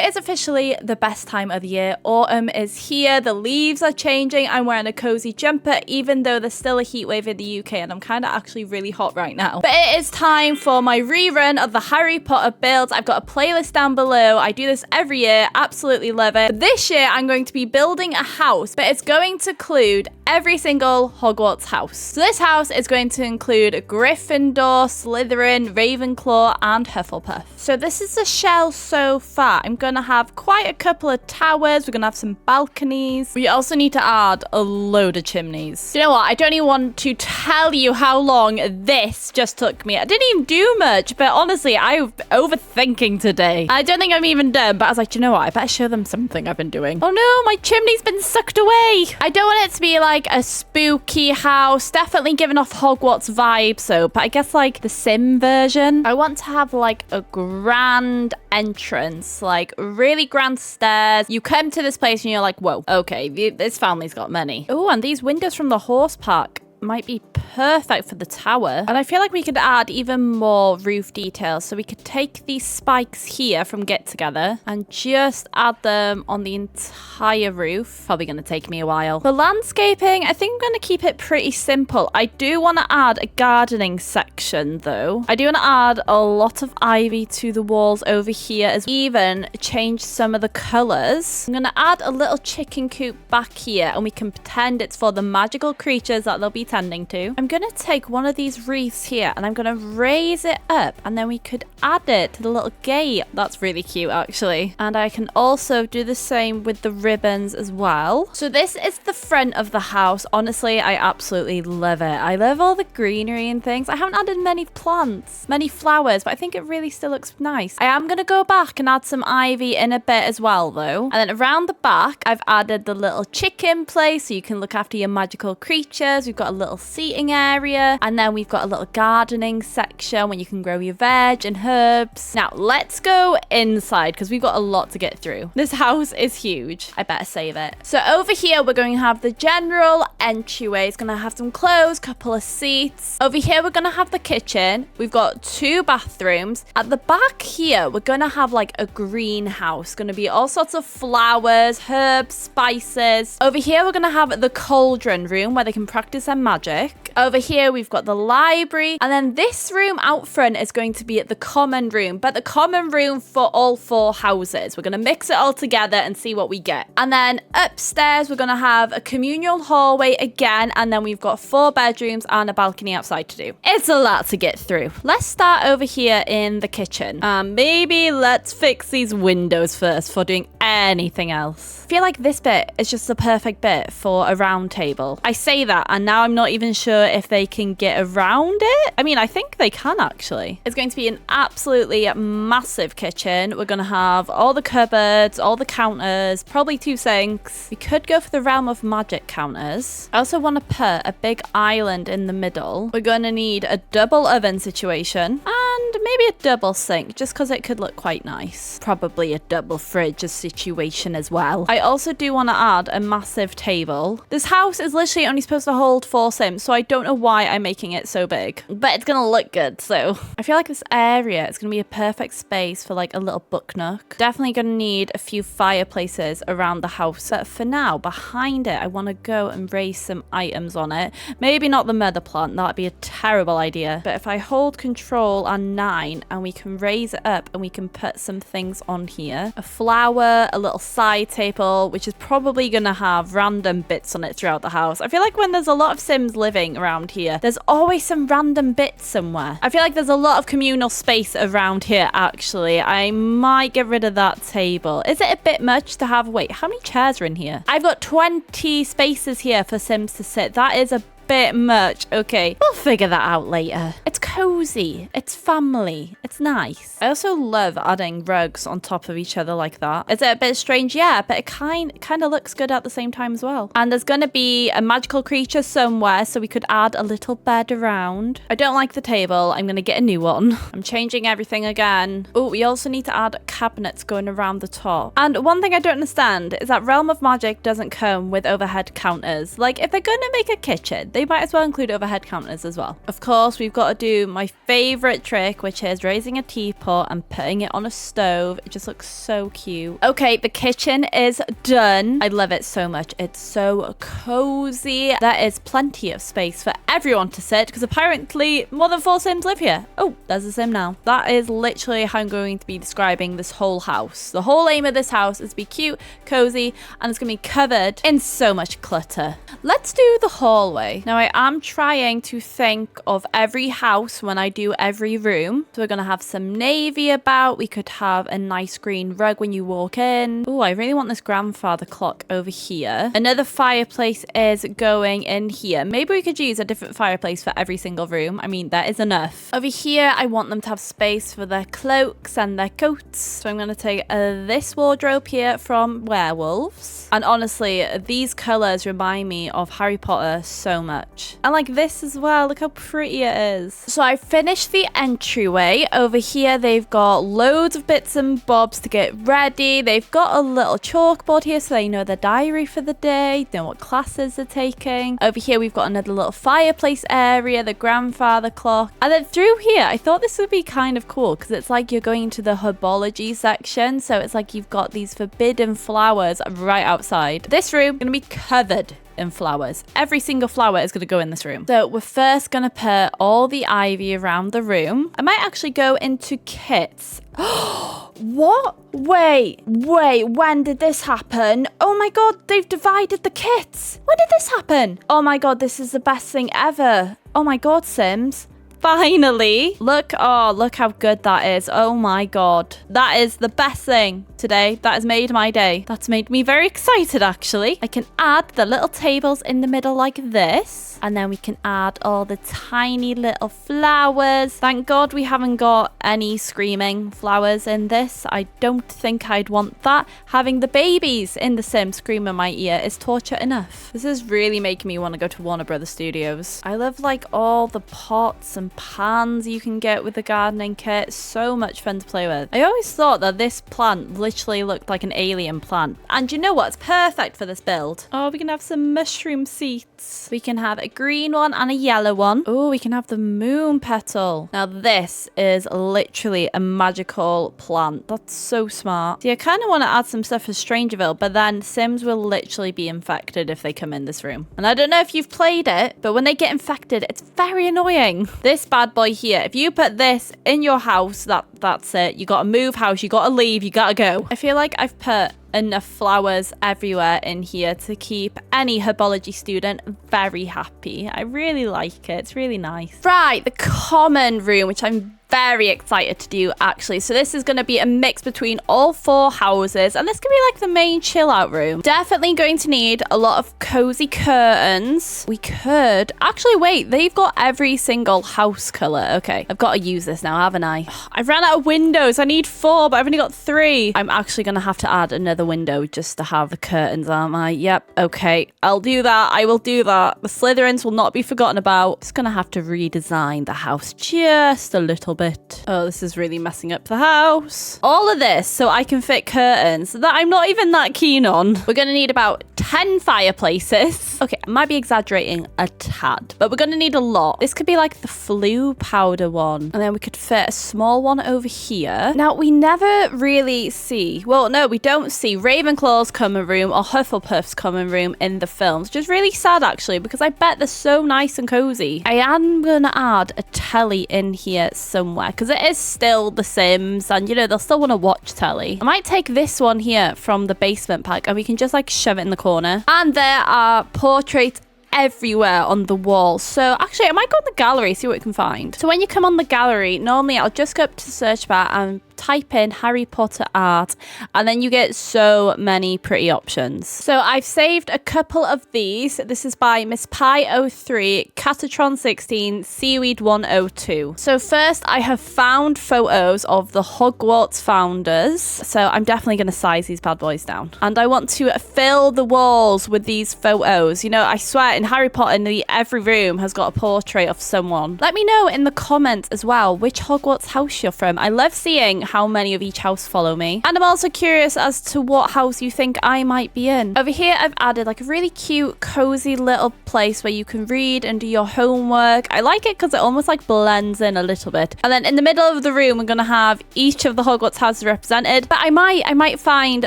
It is officially the best time of the year. Autumn is here. The leaves are changing. I'm wearing a cozy jumper, even though there's still a heat wave in the UK and I'm kind of actually really hot right now. But it is time for my rerun of the Harry Potter builds. I've got a playlist down below. I do this every year. Absolutely love it. But this year, I'm going to be building a house, but it's going to include every single Hogwarts house. So this house is going to include Gryffindor, Slytherin, Ravenclaw, and Hufflepuff. So this is the shell so far. I'm going to have quite a couple of towers. We're going to have some balconies. We also need to add a load of chimneys. You know what? I don't even want to tell you how long this just took me. I didn't even do much, but honestly, I'm overthinking today. I don't think I'm even done, but I was like, you know what? I better show them something I've been doing. Oh no, my chimney's been sucked away. I don't want it to be like a spooky house. Definitely giving off Hogwarts vibes, so, but I guess like the Sim version. I want to have like a grand entrance, like really grand stairs. You come to this place and you're like, whoa, okay, this family's got money. Oh, and these windows from the horse park might be perfect for the tower. And I feel like we could add even more roof details. So we could take these spikes here from Get Together and just add them on the entire roof. Probably going to take me a while. For landscaping, I think I'm going to keep it pretty simple. I do want to add a gardening section though. I do want to add a lot of ivy to the walls over here, as even change some of the colors. I'm going to add a little chicken coop back here and we can pretend it's for the magical creatures that they'll be tending to. I'm going to take one of these wreaths here and I'm going to raise it up and then we could add it to the little gate. That's really cute actually. And I can also do the same with the ribbons as well. So this is the front of the house. Honestly, I absolutely love it. I love all the greenery and things. I haven't added many plants, many flowers, but I think it really still looks nice. I am going to go back and add some ivy in a bit as well though. And then around the back, I've added the little chicken place so you can look after your magical creatures. We've got a little seating area, and then we've got a little gardening section where you can grow your veg and herbs. Now let's go inside because we've got a lot to get through. This house is huge. I better save it. So over here we're going to have the general entryway. It's going to have some clothes, couple of seats. Over here we're going to have the kitchen. We've got 2 bathrooms. At the back here we're going to have like a greenhouse. Going to be all sorts of flowers, herbs, spices. Over here we're going to have the cauldron room where they can practice their magic. Over here we've got the library, and then this room out front is going to be at the common room, but the common room for all 4 houses. We're going to mix it all together and see what we get. And then upstairs we're going to have a communal hallway again, and then we've got 4 bedrooms and a balcony outside to do. It's a lot to get through. Let's start over here in the kitchen. Maybe let's fix these windows first before doing anything else. I feel like this bit is just the perfect bit for a round table. I say that and now I'm not even sure if they can get around it. I mean, I think they can actually. It's going to be an absolutely massive kitchen. We're going to have all the cupboards, all the counters, probably 2 sinks. We could go for the realm of magic counters. I also want to put a big island in the middle. We're going to need a double oven situation and maybe a double sink just because it could look quite nice. Probably a double fridge situation as well. I also do want to add a massive table. This house is literally only supposed to hold 4 Sims, so I don't know why I'm making it so big, but it's gonna look good. So I feel like this area is gonna be a perfect space for like a little book nook. Definitely gonna need a few fireplaces around the house, but for now behind it I want to go and raise some items on it. Maybe not the mother plant, that'd be a terrible idea, but if I hold control on 9 and we can raise it up and we can put some things on here, a flower, a little side table, which is probably gonna have random bits on it throughout the house. I feel like when there's a lot of Sims living around here, there's always some random bits somewhere. I feel like there's a lot of communal space around here actually. I might get rid of that table. Is it a bit much to have? Wait, how many chairs are in here? I've got 20 spaces here for Sims to sit. That is a bit much. Okay, we'll figure that out later. It's cozy, it's family, it's nice. I also love adding rugs on top of each other like that. Is it a bit strange? Yeah, but it kind of looks good at the same time as well. And there's gonna be a magical creature somewhere, so we could add a little bed around. I don't like the table. I'm gonna get a new one. I'm changing everything again. Oh, we also need to add cabinets going around the top. And one thing I don't understand is that Realm of Magic doesn't come with overhead counters. Like, if they're gonna make a kitchen, they might as well include overhead counters as well. Of course, we've got to do my favorite trick, which is raising a teapot and putting it on a stove. It just looks so cute. Okay, the kitchen is done. I love it so much. It's so cozy. There is plenty of space for everyone to sit because apparently more than 4 Sims live here. Oh, there's a Sim now. That is literally how I'm going to be describing this whole house. The whole aim of this house is to be cute, cozy, and it's going to be covered in so much clutter. Let's do the hallway. Now, I am trying to think of every house when I do every room. So we're going to have some navy about. We could have a nice green rug when you walk in. Oh, I really want this grandfather clock over here. Another fireplace is going in here. Maybe we could use a different fireplace for every single room. I mean, that is enough. Over here, I want them to have space for their cloaks and their coats. So I'm going to take this wardrobe here from Werewolves. And honestly, these colors remind me of Harry Potter so much. And like this as well. Look how pretty it is. So I finished the entryway. Over here, they've got loads of bits and bobs to get ready. They've got a little chalkboard here so they know their diary for the day, know what classes they're taking. Over here, we've got another little fireplace area, the grandfather clock. And then through here, I thought this would be kind of cool because it's like you're going to the Herbology section. So it's like you've got these forbidden flowers right outside. This room is going to be covered in flowers. Every single flower is going to go in this room. So we're first going to put all the ivy around the room. I might actually go into kits. What? Wait, when did this happen? Oh my god, they've divided the kits. When did this happen? Oh my god, this is the best thing ever. Oh my god, Sims. Finally. Look how good that is. Oh my god. That is the best thing today. That has made my day. That's made me very excited, actually. I can add the little tables in the middle like this. And then we can add all the tiny little flowers. Thank God we haven't got any screaming flowers in this. I don't think I'd want that. Having the babies in the Sim scream in my ear is torture enough. This is really making me want to go to Warner Brothers Studios. I love like all the pots and pans you can get with the gardening kit. So much fun to play with. I always thought that this plant literally looked like an alien plant. And you know what? It's perfect for this build. Oh, we can have some mushroom seats. We can have a green one and a yellow one. Oh, we can have the moon petal. Now this is literally a magical plant. That's so smart. See, I kind of want to add some stuff for Strangerville, but then Sims will literally be infected if they come in this room. And I don't know if you've played it, but when they get infected, it's very annoying. This bad boy here, if you put this in your house, that's it. You gotta move house, you gotta leave, you gotta go. I feel like I've put enough flowers everywhere in here to keep any Herbology student very happy. I really like it. It's really nice. Right, the common room, which I'm very excited to do actually. So this is going to be a mix between all 4 houses, and this could be like the main chill out room. Definitely going to need a lot of cozy curtains. We could actually wait, they've got every single house color. Okay, I've got to use this now, haven't I? I've ran out of windows. I need 4, but I've only got 3. I'm actually going to have to add another window just to have the curtains, aren't I? Yep. Okay, I'll do that. I will do that. The Slytherins will not be forgotten about. Just going to have to redesign the house just a little bit. Oh, this is really messing up the house. All of this so I can fit curtains that I'm not even that keen on. We're going to need about 10 fireplaces. Okay, I might be exaggerating a tad, but we're going to need a lot. This could be like the flu powder one. And then we could fit a small one over here. Now, we never really see, well, no, we don't see Ravenclaw's common room or Hufflepuff's common room in the films, which is really sad actually, because I bet they're so nice and cozy. I am going to add a telly in here somewhere because it is still The Sims and, you know, they'll still want to watch telly. I might take this one here from the basement pack and we can just like shove it in the corner. And there are portraits everywhere on the wall. So actually, I might go on the gallery, see what we can find. So when you come on the gallery, normally I'll just go up to the search bar and type in Harry Potter art, and then you get so many pretty options. So I've saved a couple of these. This is by Miss Pie 03, Catatron 16, Seaweed 102. So first I have found photos of the Hogwarts founders. So I'm definitely going to size these bad boys down. And I want to fill the walls with these photos. You know, I swear in Harry Potter, nearly every room has got a portrait of someone. Let me know in the comments as well which Hogwarts house you're from. I love seeing how many of each house follow me. And I'm also curious as to what house you think I might be in. Over here, I've added like a really cute, cozy little place where you can read and do your homework. I like it because it almost like blends in a little bit. And then in the middle of the room, we're going to have each of the Hogwarts houses represented. But I might find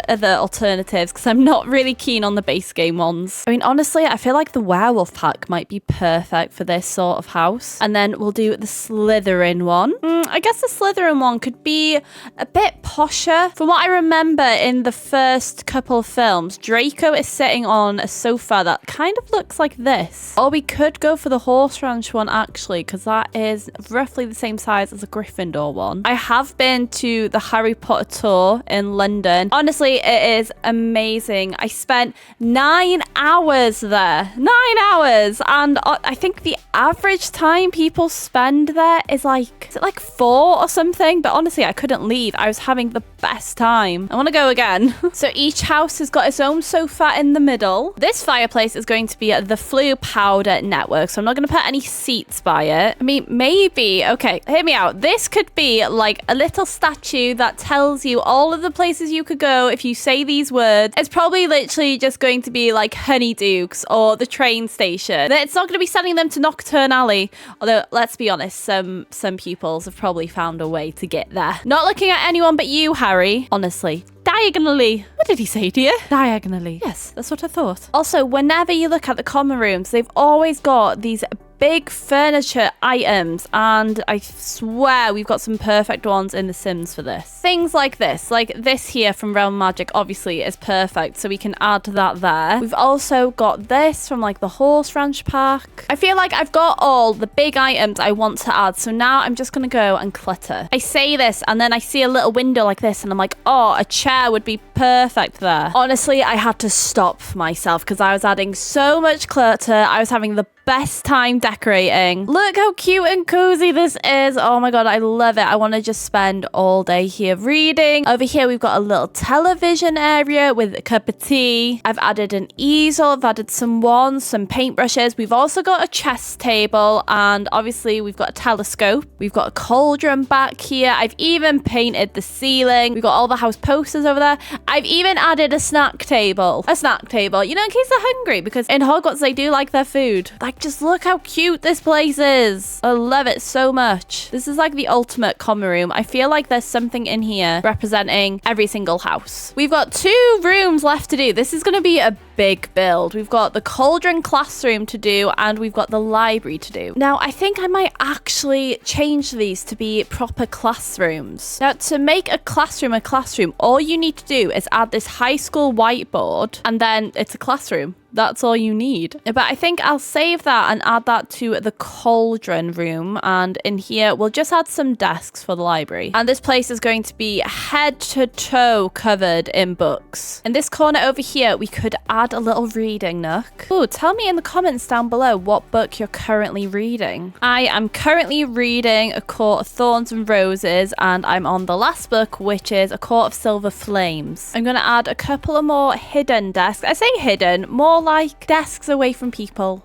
other alternatives because I'm not really keen on the base game ones. I mean, honestly, I feel like the werewolf pack might be perfect for this sort of house. And then we'll do the Slytherin one. I guess the Slytherin one could be a bit posher. From what I remember in the first couple of films, Draco is sitting on a sofa that kind of looks like this. Or we could go for the Horse Ranch one actually, because that is roughly the same size as a Gryffindor one. I have been to the Harry Potter tour in London. Honestly, it is amazing. I spent 9 hours there. 9 hours! And I think the average time people spend there is it like 4 or something? But honestly, I couldn't leave. I was having the best time. I want to go again. So each house has got its own sofa in the middle. This fireplace is going to be the Flue Powder Network, so I'm not going to put any seats by it. I mean, maybe, okay, hear me out. This could be like a little statue that tells you all of the places you could go if you say these words. It's probably literally just going to be like Honeydukes or the train station. It's not going to be sending them to Nocturne Alley, although let's be honest, some pupils have probably found a way to get there. Not looking at anyone but you, Harry, honestly. Diagonally. What did he say, dear? Diagonally. Yes, that's what I thought. Also, whenever you look at the common rooms, they've always got these big furniture items, and I swear we've got some perfect ones in The Sims for this. Things like this here from Realm Magic obviously is perfect, so we can add that there. We've also got this from like the Horse Ranch pack. I feel like I've got all the big items I want to add, so now I'm just gonna go and clutter. I say this and then I see a little window like this and I'm like, oh, a chair would be perfect there. Honestly, I had to stop myself because I was adding so much clutter. I was having the best time decorating. Look how cute and cozy this is. Oh my god, I love it. I want to just spend all day here reading. Over here we've got a little television area with a cup of tea. I've added an easel, I've added some wands, some paintbrushes. We've also got a chess table, and obviously we've got a telescope. We've got a cauldron back here. I've even painted the ceiling. We've got all the house posters over there. I've even added a snack table. You know, in case they're hungry, because in Hogwarts they do like their food. Just look how cute this place is. I love it so much. This is like the ultimate common room. I feel like there's something in here representing every single house. We've got 2 rooms left to do. This is going to be a big build. We've got the cauldron classroom to do, and we've got the library to do. Now, I think I might actually change these to be proper classrooms. Now, to make a classroom, all you need to do is add this high school whiteboard, and then it's a classroom. That's all you need. But I think I'll save that and add that to the cauldron room. And in here, we'll just add some desks for the library. And this place is going to be head to toe covered in books. In this corner over here, we could add a little reading nook. Ooh, tell me in the comments down below what book you're currently reading. I am currently reading A Court of Thorns and Roses, and I'm on the last book, which is A Court of Silver Flames. I'm going to add a couple of more hidden desks. I say hidden, more like desks away from people.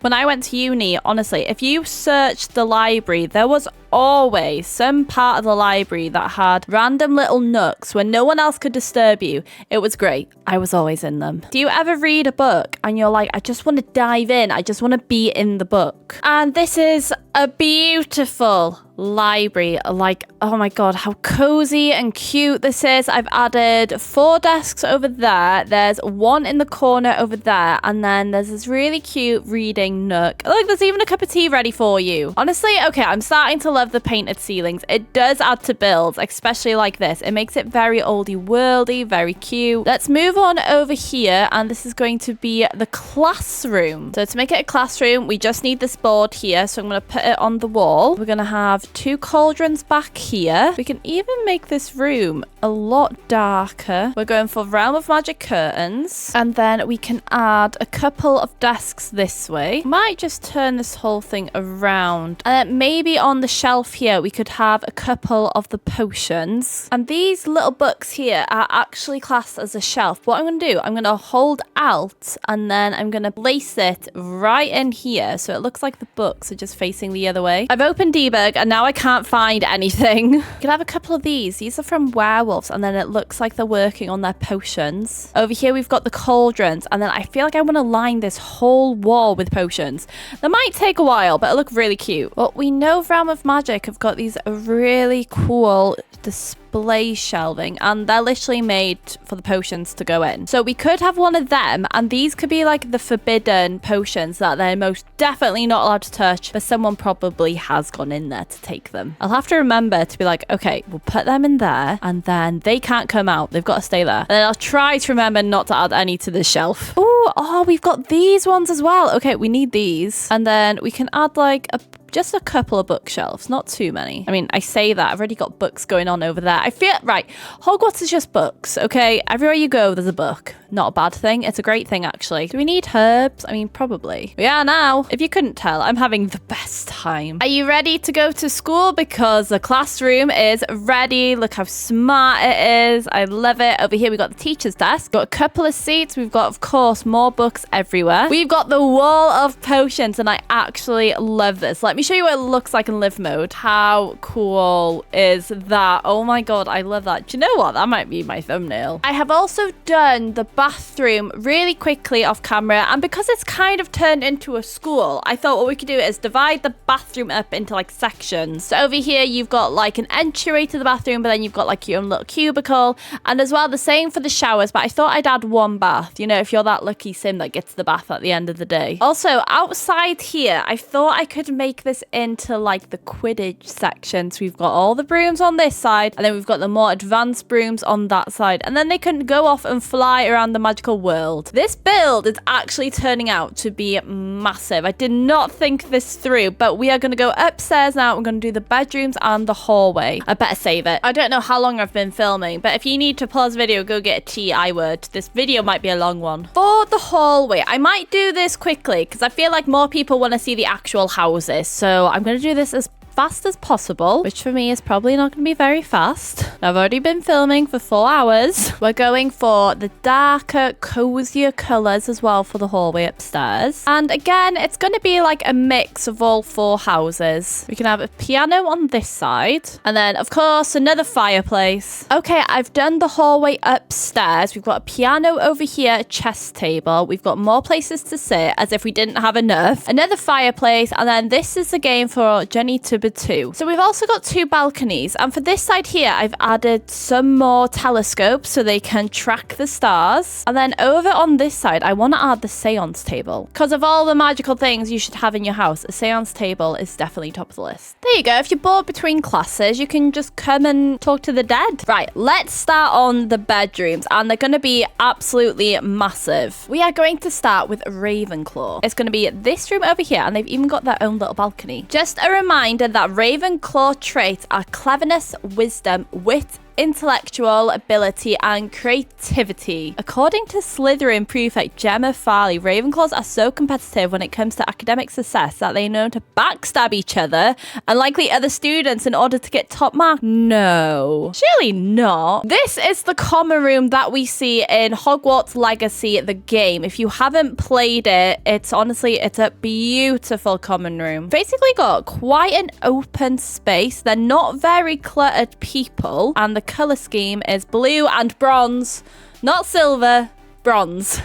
When I went to uni, honestly, if you searched the library, there was always some part of the library that had random little nooks where no one else could disturb you. It was great. I was always in them. Do you ever read a book and you're like, I just want to dive in. I just want to be in the book. And this is a beautiful library. Like, oh my god, how cozy and cute this is. I've added 4 desks over there. There's one in the corner over there, and then there's this really cute reading nook. Look, there's even a cup of tea ready for you. Honestly, okay, I'm starting to love the painted ceilings. It does add to builds, especially like this. It makes it very oldie worldy, very cute. Let's move on over here, and this is going to be the classroom. So to make it a classroom, we just need this board here, so I'm going to put it on the wall. We're going to have 2 cauldrons back here. We can even make this room a lot darker. We're going for Realm of Magic curtains, and then we can add a couple of desks this way. Might just turn this whole thing around, and then maybe on the shelf here we could have a couple of the potions, and these little books here are actually classed as a shelf. What I'm going to do, I'm going to hold Alt, and then I'm going to place it right in here so it looks like the books are just facing the other way. I've opened debug, and now now I can't find anything. You can have a couple of these. These are from werewolves, and then it looks like they're working on their potions. Over here, we've got the cauldrons, and then I feel like I want to line this whole wall with potions. That might take a while, but it'll look really cute. Well, we know Realm of Magic have got these really cool display shelving, and they're literally made for the potions to go in. So we could have one of them, and these could be like the forbidden potions that they're most definitely not allowed to touch, but someone probably has gone in there to take them. I'll have to remember to be like, okay, we'll put them in there, and then they can't come out. They've got to stay there. And then I'll try to remember not to add any to the shelf. Oh, we've got these ones as well. Okay, we need these. And then we can add like just a couple of bookshelves, not too many. I mean, I say that, I've already got books going on over there. I feel, right, Hogwarts is just books, okay? Everywhere you go, there's a book. Not a bad thing. It's a great thing, actually. Do we need herbs? I mean, probably. We are now. If you couldn't tell, I'm having the best time. Are you ready to go to school? Because the classroom is ready. Look how smart it is. I love it. Over here, we've got the teacher's desk. Got a couple of seats. We've got, of course, more books everywhere. We've got the wall of potions, and I actually love this. Let me show you what it looks like in live mode. How cool is that? Oh my god, I love that. Do you know what? That might be my thumbnail. I have also done the bathroom really quickly off camera, and because it's kind of turned into a school, I thought what we could do is divide the bathroom up into like sections. So over here you've got like an entryway to the bathroom, but then you've got like your own little cubicle, and as well the same for the showers, but I thought I'd add one bath, you know, if you're that lucky sim that gets the bath at the end of the day. Also outside here, I thought I could make this into like the Quidditch section. So we've got all the brooms on this side, and then we've got the more advanced brooms on that side, and then they can go off and fly around the magical world. This build is actually turning out to be massive. I did not think this through, but we are going to go upstairs now. We're going to do the bedrooms and the hallway. I better save it. I don't know how long I've been filming, but if you need to pause video, go get a tea, I would. This video might be a long one. For the hallway, I might do this quickly because I feel like more people want to see the actual houses. So I'm going to do this as fast as possible, which for me is probably not going to be very fast. I've already been filming for 4 hours. We're going for the darker, cozier colors as well for the hallway upstairs. And again, it's going to be like a mix of all 4 houses. We can have a piano on this side, and then of course another fireplace. Okay, I've done the hallway upstairs. We've got a piano over here, a chess table. We've got more places to sit as if we didn't have enough. Another fireplace, and then this is the game for Jenny to 2. So we've also got 2 balconies, and for this side here I've added some more telescopes so they can track the stars. And then over on this side I want to add the seance table, because of all the magical things you should have in your house, a seance table is definitely top of the list. There you go. If you're bored between classes, you can just come and talk to the dead. Right, let's start on the bedrooms, and they're going to be absolutely massive. We are going to start with Ravenclaw. It's going to be this room over here, and they've even got their own little balcony. Just a reminder that Ravenclaw traits are cleverness, wisdom, wit, intellectual ability, and creativity. According to Slytherin prefect Gemma Farley, Ravenclaws are so competitive when it comes to academic success that they are known to backstab each other and likely other students in order to get top marks. No, surely not. This is the common room that we see in Hogwarts Legacy, the game. If you haven't played it, it's a beautiful common room. Basically got quite an open space. They're not very cluttered people, and the color scheme is blue and bronze, not silver, bronze.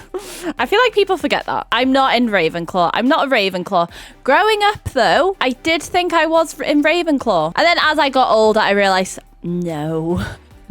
I feel like people forget that. I'm not in Ravenclaw. I'm not a Ravenclaw. Growing up though, I did think I was in Ravenclaw. And then as I got older, I realized, no.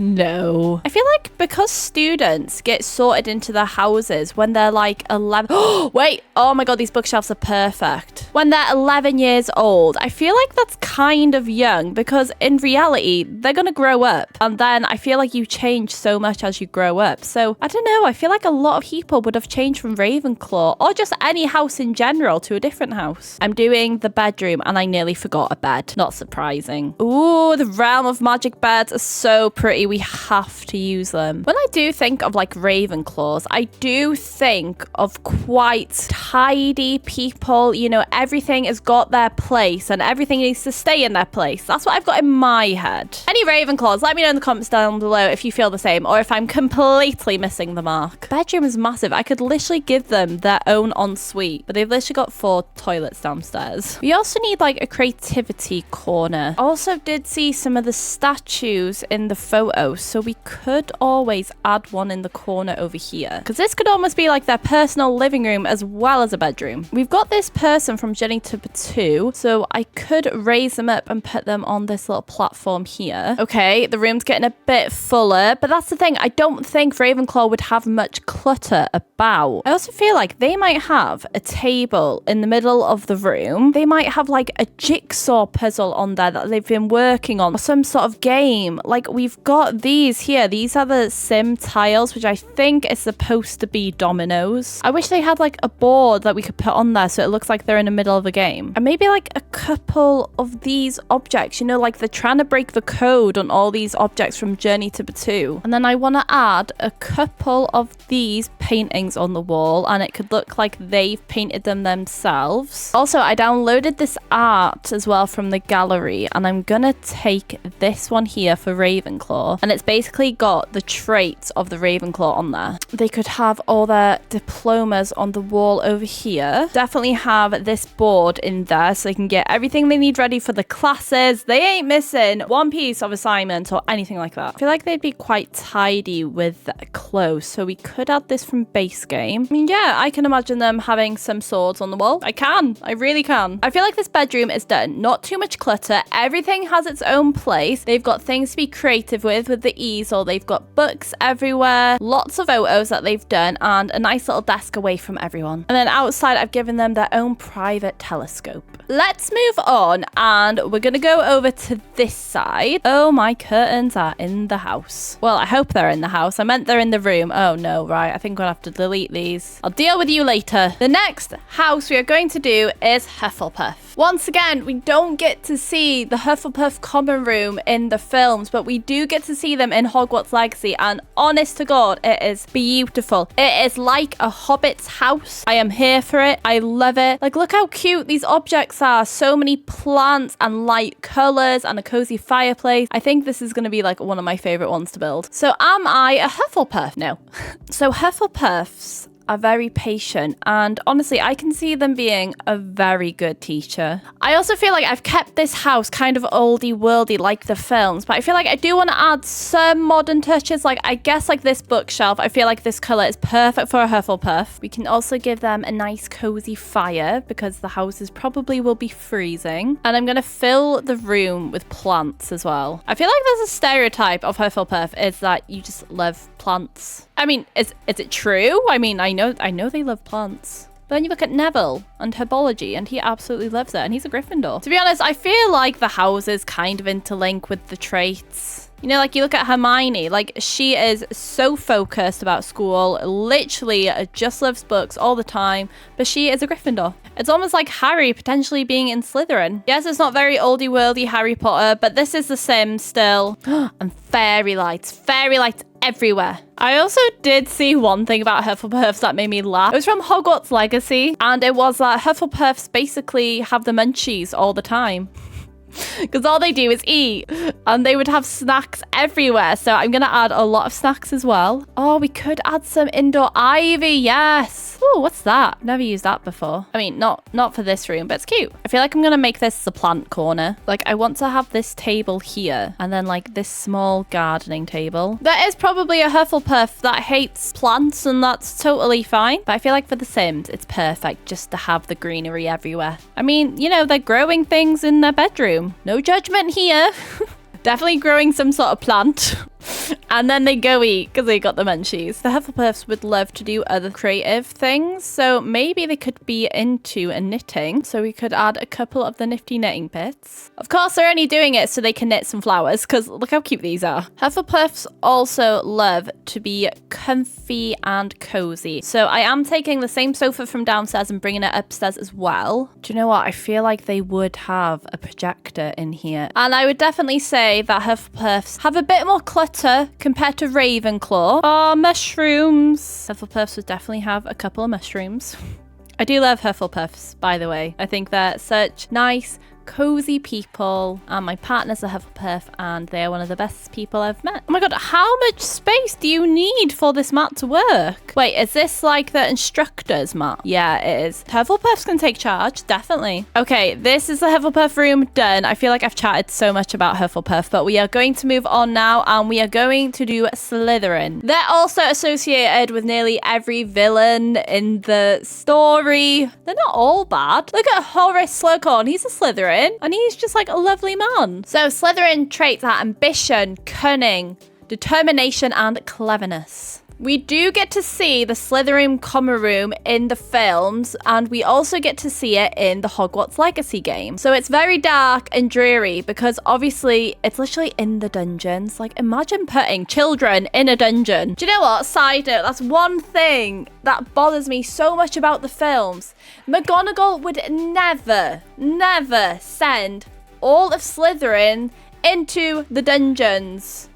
I feel like because students get sorted into their houses when they're like 11. Oh, wait. Oh my God, these bookshelves are perfect. When they're 11 years old, I feel like that's kind of young, because in reality, they're going to grow up. And then I feel like you change so much as you grow up. So I don't know. I feel like a lot of people would have changed from Ravenclaw or just any house in general to a different house. I'm doing the bedroom and I nearly forgot a bed. Not surprising. Ooh, the Realm of Magic beds are so pretty. We have to use them. When I do think of like Ravenclaws, I do think of quite tidy people. You know, everything has got their place and everything needs to stay in their place. That's what I've got in my head. Any Ravenclaws, let me know in the comments down below if you feel the same or if I'm completely missing the mark. Bedroom is massive. I could literally give them their own ensuite, but they've literally got 4 toilets downstairs. We also need like a creativity corner. Also did see some of the statues in the photo, so we could always add one in the corner over here, because this could almost be like their personal living room as well as a bedroom. We've got this person from Journey to Batu, so I could raise them up and put them on this little platform here. Okay, the room's getting a bit fuller, but that's the thing. I don't think Ravenclaw would have much clutter about. I also feel like they might have a table in the middle of the room. They might have like a jigsaw puzzle on there that they've been working on, or some sort of game. Like we've got these here. These are the sim tiles, which I think is supposed to be dominoes. I wish they had like a board that we could put on there so it looks like they're in the middle of a game. And maybe like a couple of these objects, you know, like they're trying to break the code on all these objects from Journey to Batu. And then I want to add a couple of these paintings on the wall, and it could look like they've painted them themselves. Also, I downloaded this art as well from the gallery, and I'm gonna take this one here for Ravenclaw, and it's basically got the traits of the Ravenclaw on there. They could have all their diplomas on the wall over here. Definitely have this board in there so they can get everything they need ready for the classes. They ain't missing one piece of assignment or anything like that. I feel like they'd be quite tidy with clothes, so we could add this from base game. I mean, yeah, I can imagine them having some swords on the wall. I really can. I feel like this bedroom is done. Not too much clutter. Everything has its own place. They've got things to be creative with the easel. They've got books everywhere, lots of photos that they've done, and a nice little desk away from everyone. And then outside, I've given them their own private telescope. Let's move on, and we're gonna go over to this side. Oh, my curtains are in the house. Well, I hope they're in the house. I meant they're in the room. Oh no, right. I think I'll have to delete these. I'll deal with you later. The next house we are going to do is Hufflepuff. Once again, we don't get to see the Hufflepuff common room in the films, but we do get to see them in Hogwarts Legacy, and honest to God, it is beautiful. It is like a Hobbit's house. I am here for it. I love it. Like, look how cute these objects are. So many plants and light colors and a cozy fireplace. I think this is going to be like one of my favorite ones to build. So am I a Hufflepuff? No. So Hufflepuffs are very patient, and honestly, I can see them being a very good teacher. I also feel like I've kept this house kind of oldie worldy like the films, but I feel like I do want to add some modern touches. Like, I guess like this bookshelf, I feel like this color is perfect for a Hufflepuff. We can also give them a nice cozy fire because the houses probably will be freezing, and I'm gonna fill the room with plants as well. I feel like there's a stereotype of Hufflepuff is that you just love plants. I mean, is it true? I mean, I know they love plants. But then you look at Neville and Herbology, and he absolutely loves it, and he's a Gryffindor. To be honest, I feel like the houses kind of interlink with the traits. You know, like you look at Hermione, like she is so focused about school, literally just loves books all the time, but she is a Gryffindor. It's almost like Harry potentially being in Slytherin. Yes, it's not very oldie worldy Harry Potter, but this is The Sims still. And fairy lights everywhere. I also did see one thing about Hufflepuffs that made me laugh. It was from Hogwarts Legacy, and it was that Hufflepuffs basically have the munchies all the time. Because all they do is eat, and they would have snacks everywhere. So I'm going to add a lot of snacks as well. Oh, we could add some indoor ivy. Yes. Oh, what's that? Never used that before. I mean, not for this room, but it's cute. I feel like I'm going to make this the plant corner. Like, I want to have this table here, and then like this small gardening table. There is probably a Hufflepuff that hates plants, and that's totally fine. But I feel like for The Sims, it's perfect just to have the greenery everywhere. I mean, you know, they're growing things in their bedroom. No judgment here. Definitely growing some sort of plant. And then they go eat because they got the munchies. The Hufflepuffs would love to do other creative things, so maybe they could be into a knitting. So we could add a couple of the nifty knitting bits. Of course, they're only doing it so they can knit some flowers, because look how cute these are. Hufflepuffs also love to be comfy and cozy. So I am taking the same sofa from downstairs and bringing it upstairs as well. Do you know what? I feel like they would have a projector in here. And I would definitely say that Hufflepuffs have a bit more clutter compared to Ravenclaw. Oh, mushrooms. Hufflepuffs would definitely have a couple of mushrooms. I do love Hufflepuffs, by the way. I think they're such nice, cozy people, and my partner's a Hufflepuff and they're one of the best people I've met. Oh my god, how much space do you need for this mat to work? Wait, is this like the instructor's mat? Yeah, it is. Hufflepuffs can take charge, definitely. Okay, this is the Hufflepuff room done. I feel like I've chatted so much about Hufflepuff, but we are going to move on now and we are going to do Slytherin. They're also associated with nearly every villain in the story. They're not all bad. Look at Horace Slughorn, he's a Slytherin. And he's just like a lovely man. So Slytherin traits are ambition, cunning, determination, and cleverness. We do get to see the Slytherin common room in the films, and we also get to see it in the Hogwarts Legacy game. So it's very dark and dreary because obviously it's literally in the dungeons. Like imagine putting children in a dungeon. Do you know what? Side note, that's one thing that bothers me so much about the films. McGonagall would never send all of Slytherin into the dungeons.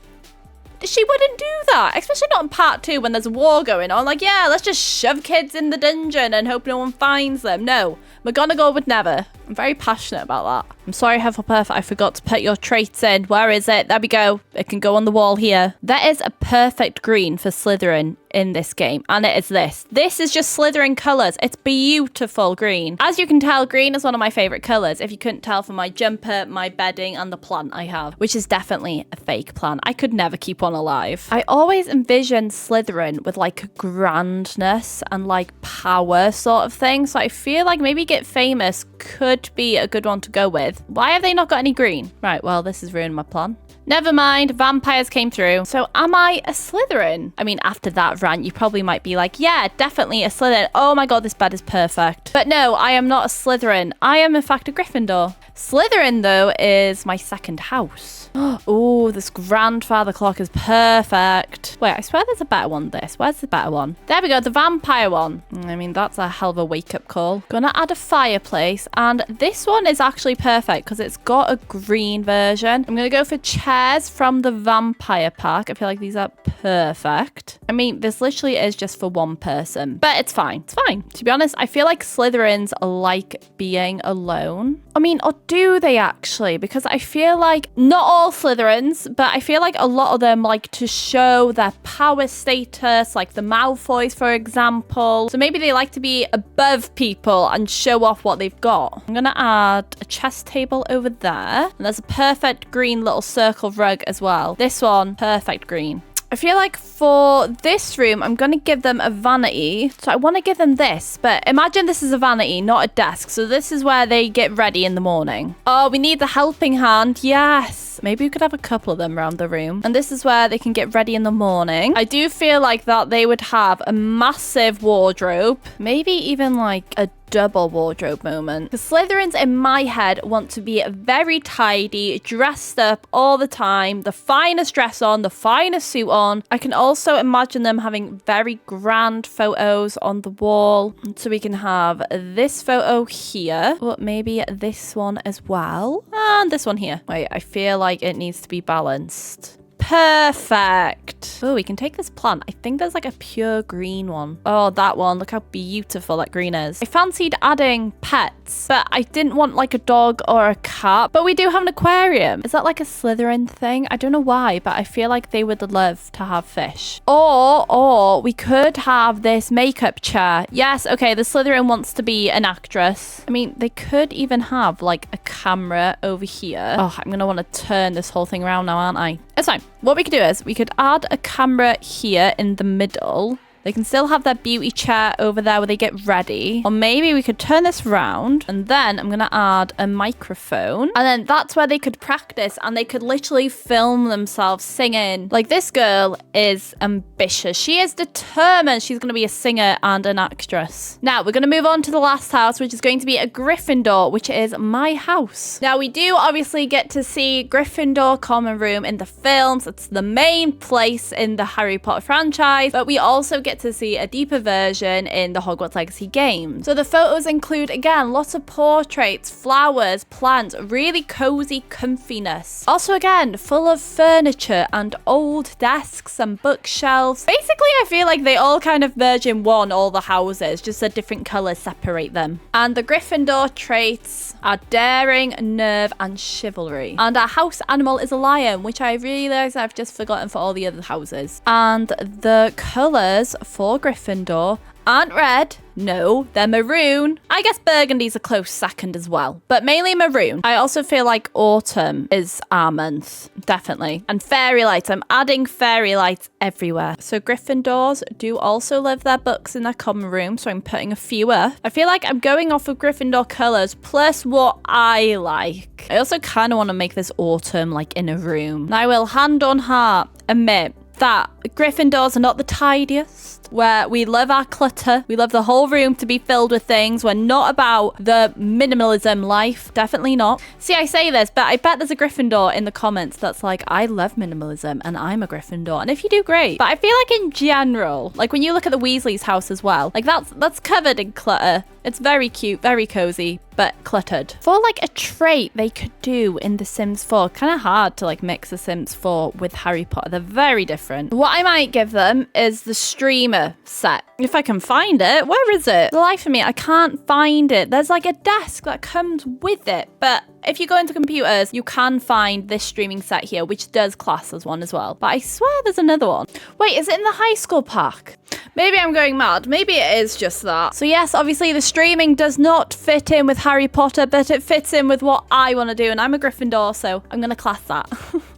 She wouldn't do that, especially not in part 2 when there's a war going on. Like, yeah, let's just shove kids in the dungeon and hope no one finds them. No, McGonagall would never. I'm very passionate about that. I'm sorry, Hufflepuff, I forgot to put your traits in. Where is it? There we go. It can go on the wall here. That is a perfect green for Slytherin in this game, and it is this. This is just Slytherin colours. It's beautiful green. As you can tell, green is one of my favourite colours. If you couldn't tell from my jumper, my bedding, and the plant I have, which is definitely a fake plant. I could never keep one alive. I always envisioned Slytherin with like grandness and like power sort of thing, so I feel like maybe Get Famous could be a good one to go with. Why have they not got any green? Right, well, this has ruined my plan. Never mind, vampires came through. So am I a Slytherin? I mean, after that rant, you probably might be like, yeah, definitely a Slytherin. Oh my god, this bed is perfect. But no, I am not a Slytherin. I am in fact a Gryffindor. Slytherin, though, is my second house. Oh, this grandfather clock is perfect. Wait, I swear there's a better one than this. Where's the better one? There we go, the vampire one. I mean, that's a hell of a wake-up call. Gonna add a fireplace, and this one is actually perfect because it's got a green version. I'm gonna go for chairs from the vampire pack. I feel like these are perfect. I mean, this literally is just for one person, but it's fine. It's fine. To be honest, I feel like Slytherins like being alone. I mean, or do they actually? Because I feel like not all Slytherins, but I feel like a lot of them like to show their power status, like the Malfoys, for example. So maybe they like to be above people and show off what they've got. I'm gonna add a chess table over there. And there's a perfect green little circle rug as well. This one, perfect green. I feel like for this room, I'm going to give them a vanity. So I want to give them this, but imagine this is a vanity, not a desk. So this is where they get ready in the morning. Oh, we need the helping hand. Yes. Maybe we could have a couple of them around the room. And this is where they can get ready in the morning. I do feel like that they would have a massive wardrobe. Maybe even like a double wardrobe moment. The Slytherins in my head want to be very tidy, dressed up all the time, the finest dress on, the finest suit on. I can also imagine them having very grand photos on the wall. So we can have this photo here, but maybe this one as well. And this one here. Wait, I feel like it needs to be balanced. Perfect. Oh, we can take this plant. I think there's like a pure green one. Oh, that one. Look how beautiful that green is. I fancied adding pets, but I didn't want like a dog or a cat. But we do have an aquarium. Is that like a Slytherin thing? I don't know why, but I feel like they would love to have fish. Or we could have this makeup chair. Yes, okay, the Slytherin wants to be an actress. I mean, they could even have like a camera over here. Oh, I'm gonna want to turn this whole thing around now, aren't I? It's fine. What we could do is we could add a camera here in the middle. They can still have their beauty chair over there where they get ready. Or maybe we could turn this round. And then I'm going to add a microphone. And then that's where they could practice. And they could literally film themselves singing. Like, this girl is ambitious. She is determined she's going to be a singer and an actress. Now, we're going to move on to the last house, which is going to be a Gryffindor, which is my house. Now, we do obviously get to see Gryffindor common room in the films. It's the main place in the Harry Potter franchise. But we also get get to see a deeper version in the Hogwarts Legacy games. So the photos include, again, lots of portraits, flowers, plants, really cozy comfiness. Also, again, full of furniture and old desks and bookshelves. Basically, I feel like they all kind of merge in one, all the houses, just a different colors separate them. And the Gryffindor traits are daring, nerve, and chivalry. And our house animal is a lion, which I realize I've just forgotten for all the other houses. And the colors for Gryffindor aren't red. No, they're maroon. I guess burgundy's a close second as well, but mainly maroon. I also feel like autumn is our month, definitely. And fairy lights, I'm adding fairy lights everywhere. So Gryffindors do also love their books in their common room, so I'm putting a few up. I feel like I'm going off of Gryffindor colors plus what I like. I also kind of want to make this autumn like in a room. And I will hand on heart admit that Gryffindors are not the tidiest, where we love our clutter. We love the whole room to be filled with things. We're not about the minimalism life. Definitely not. See, I say this, but I bet there's a Gryffindor in the comments that's like, I love minimalism and I'm a Gryffindor. And if you do, great. But I feel like in general, like when you look at the Weasleys' house as well, like that's covered in clutter. It's very cute, very cozy, but cluttered. For like a trait they could do in The Sims 4, kind of hard to like mix The Sims 4 with Harry Potter. They're very different. What I might give them is the streamer set. If I can find it. Where is it? The life of me, I can't find it. There's like a desk that comes with it, but if you go into computers, you can find this streaming set here, which does class as one as well. But I swear there's another one. Wait, is it in the high school pack? Maybe I'm going mad. Maybe it is just that. So yes, obviously the streaming does not fit in with Harry Potter, but it fits in with what I want to do. And I'm a Gryffindor, so I'm going to class that.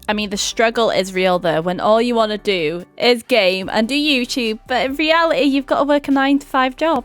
I mean, the struggle is real though, when all you want to do is game and do YouTube. But in reality, you've got to work a 9-to-5 job.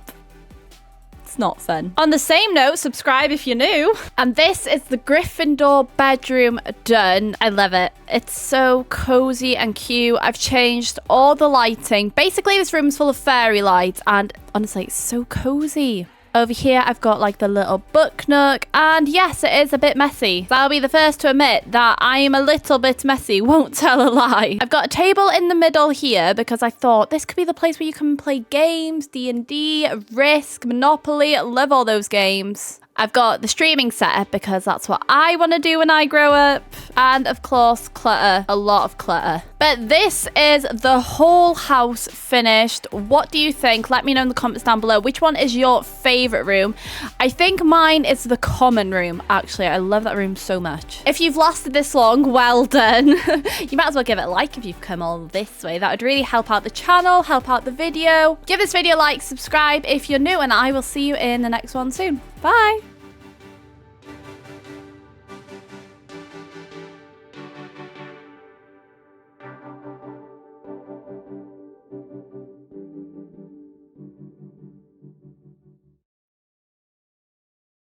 It's not fun. On the same note, subscribe if you're new. And this is the Gryffindor bedroom done. I love it. It's so cozy and cute. I've changed all the lighting. Basically, this room's full of fairy lights and honestly, it's so cozy. Over here, I've got like the little book nook. And yes, it is a bit messy. I'll be the first to admit that I am a little bit messy. Won't tell a lie. I've got a table in the middle here because I thought this could be the place where you can play games, D&D, Risk, Monopoly. I love all those games. I've got the streaming setup because that's what I want to do when I grow up. And of course, clutter. A lot of clutter. But this is the whole house finished. What do you think? Let me know in the comments down below. Which one is your favorite room? I think mine is the common room. Actually, I love that room so much. If you've lasted this long, well done. You might as well give it a like if you've come all this way. That would really help out the channel, help out the video. Give this video a like, subscribe if you're new, and I will see you in the next one soon. Bye.